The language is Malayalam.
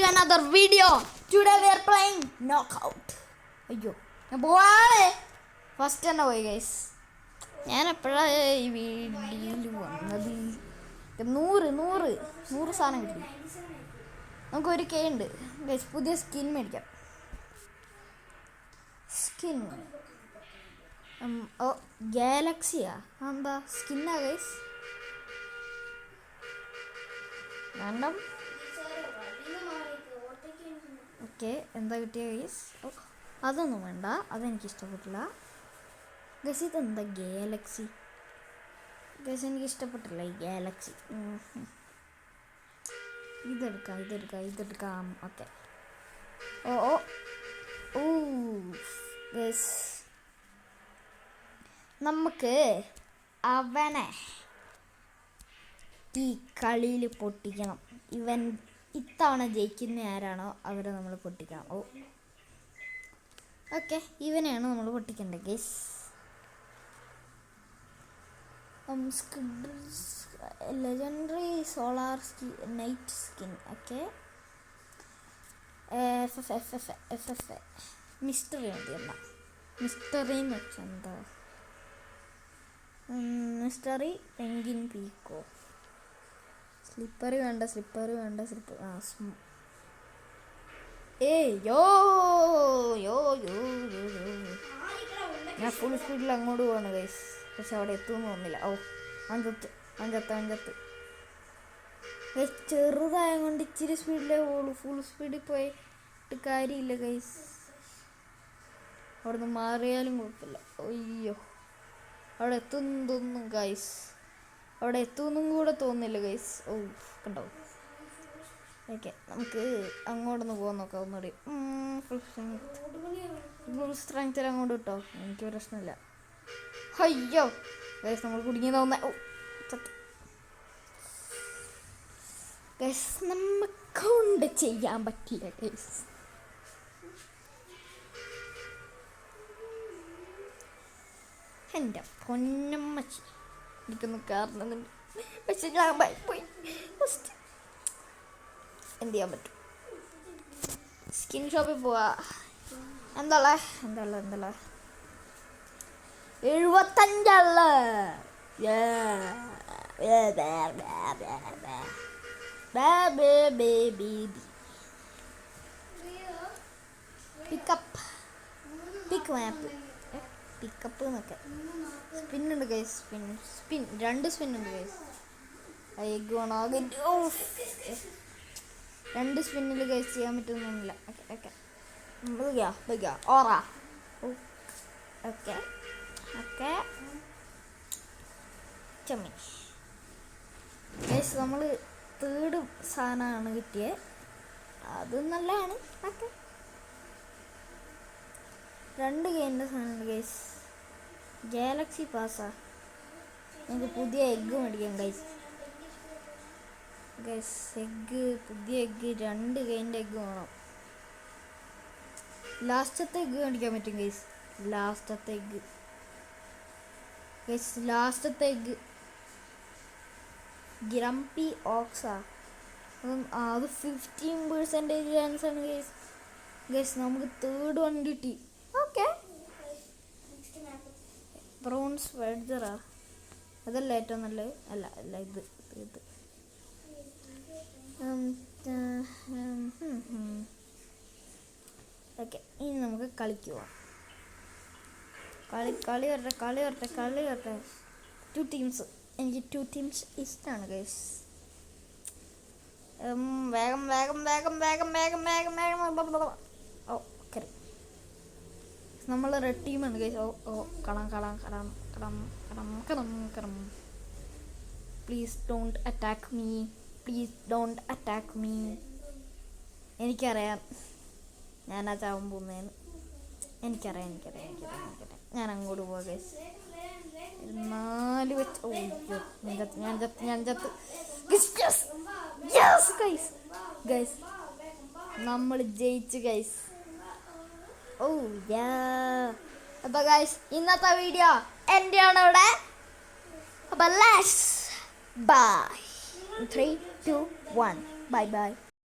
to another video. Today we are playing knockout. അയ്യോ ഞാൻ പോവാണ്. ഫസ്റ്റ് തന്നെ പോയി ഗൈസ്. ഞാൻ എപ്പോഴാണ് ഈ വീഡിയോയിൽ വന്നത്? 100 സാധനം കിട്ടി. നമുക്ക് ഒരു കെ ഉണ്ട് ഗൈസ്. പുതിയ സ്കിൻ മേടിക്കാം. സ്കിൻ ഗാലക്സിയാ? എന്താ സ്കിന്നാ ഗൈസ്? രണ്ടും ഓക്കെ. എന്താ കിട്ടിയ ഗൈസ്? അതൊന്നും വേണ്ട, അതെനിക്ക് ഇഷ്ടപ്പെട്ടില്ല ഗൈസ്. ഇതെന്താ ഗാലക്സി ഗൈസ്? എനിക്ക് ഇഷ്ടപ്പെട്ടില്ല ഈ ഗാലക്സി. ഇതെടുക്കാം ഓക്കെ. ഓ ഗൈസ്, നമുക്ക് അവനെ ഈ കളിയിൽ പൊട്ടിക്കണം. ഇവൻ ഇത്തവണ ജയിക്കുന്ന ആരാണോ അവരെ നമ്മൾ പൊട്ടിക്കണം. ഓക്കെ, ഇവനെയാണ് നമ്മൾ പൊട്ടിക്കേണ്ടത് guys. Legendary solar knight skin. Okay, mystery മതി. എന്നാ മിസ്റ്ററി എന്ന് വെച്ചാൽ എന്താ? Mystery penguin പീക്കോ. സ്ലിപ്പർ വേണ്ട. ഞാൻ ഫുൾ സ്പീഡിൽ അങ്ങോട്ട് പോവാണ് ഗൈസ്. പക്ഷെ അവിടെ എത്തുമെന്ന് തോന്നുന്നില്ല. അഞ്ചത്ത് ചെറുതായ കൊണ്ട് ഇച്ചിരി സ്പീഡിലേ പോകുള്ളൂ. ഫുൾ സ്പീഡിൽ പോയിട്ട് കാര്യമില്ല ഗൈസ്. അവിടെ നിന്ന് മാറിയാലും കുഴപ്പമില്ല. അയ്യോ, അവിടെ എത്തുന്നതൊന്നും ഗൈസ്, അവിടെ എത്തുമെന്നും കൂടെ തോന്നുന്നില്ല ഗൈസ്. കണ്ടോ? ഓക്കെ, നമുക്ക് അങ്ങോട്ടൊന്ന് പോകാൻ നോക്കാം. ഒന്നുകൂടി ഫുൾ സ്ട്രെങ്ത്തിൽ അങ്ങോട്ട് കിട്ടോ. എനിക്ക് പ്രശ്നമില്ല. അയ്യോ ഗൈസ്, നമ്മൾ കുടുങ്ങി തോന്നുന്ന ഗൈസ്. നമുക്കൊണ്ട് ചെയ്യാൻ പറ്റില്ല ഗൈസ്. എൻ്റെ പൊന്നമ്മച്ചി, എനിക്കൊന്നും കാരണം പക്ഷെ ഞാൻ പോയി. എന്ത് ചെയ്യാൻ പറ്റും? സ്കിൻ ഷോപ്പിൽ പോവാ. എന്താ 75 പിക്കപ്പ് എന്നൊക്കെ. സ്പിന്നുണ്ട് ഗൈസ്. സ്പിൻ 2 സ്പിന്നുണ്ട് ഗൈസ്. എഗ് വേണോ? 2 സ്പിന്നിൽ ഗൈസ് ചെയ്യാൻ പറ്റുന്നൊന്നുമില്ല. ഓക്കെ ഓറാ. ഓക്കെ ചമ്മി ഗൈസ്. നമ്മൾ 3rd സാധനമാണ് കിട്ടിയത്. അത് നല്ലതാണ്. ഓക്കെ, 2 ഗെയിമിൻ്റെ സാധനമുണ്ട് ഗൈസ്. ഗാലക്സി പാസ്സാ. നമുക്ക് പുതിയ എഗ്ഗ് മേടിക്കാം ഗൈസ്. പുതിയ എഗ്ഗ് 2 ഗെയിമിൻ്റെ എഗ്ഗ് വേണം. ലാസ്റ്റത്തെ എഗ്ഗ് മേടിക്കാൻ പറ്റും ഗൈസ്. ലാസ്റ്റത്തെ എഗ്ഗ് ഗ്രംപി ഓക്സാ. അത് 15% ചാൻസ് ആണ് ഗൈസ്. നമുക്ക് 3rd വൺ കിട്ടി. ഓക്കെ, ബ്രോൺസ് വെഡ്ജറാ. അതല്ല ഏറ്റവും നല്ലത്. അല്ല ഇത് ഓക്കെ, ഇനി നമുക്ക് കളിക്കുക. കളി വരട്ടെ. 2 ടീംസ്. എനിക്ക് 2 ടീംസ് ഇഷ്ടമാണ് ഗൈസ്. വേഗം. ഓക്കെ, നമ്മൾ റെഡ് ടീമാണ് ഗൈസ്. കടം. Please don't attack me. എനിക്കറിയാം ഞാനാ ചാവാൻ പോകുന്നതെന്ന്. എനിക്കറിയാം. ഞാൻ അങ്ങോട്ട് പോവാ ഗൈസ്. 4 വെച്ച് ഞാൻ ചത്ത് ഗൈസ്. നമ്മൾ ജയിച്ചു ഗൈസ്. അപ്പോൾ ഗൈസ്, ഇന്നത്തെ വീഡിയോ എൻ്റെ ആണ് ഇവിടെ. അപ്പോൾ ബൈ. 3, 2, 1 ബൈ.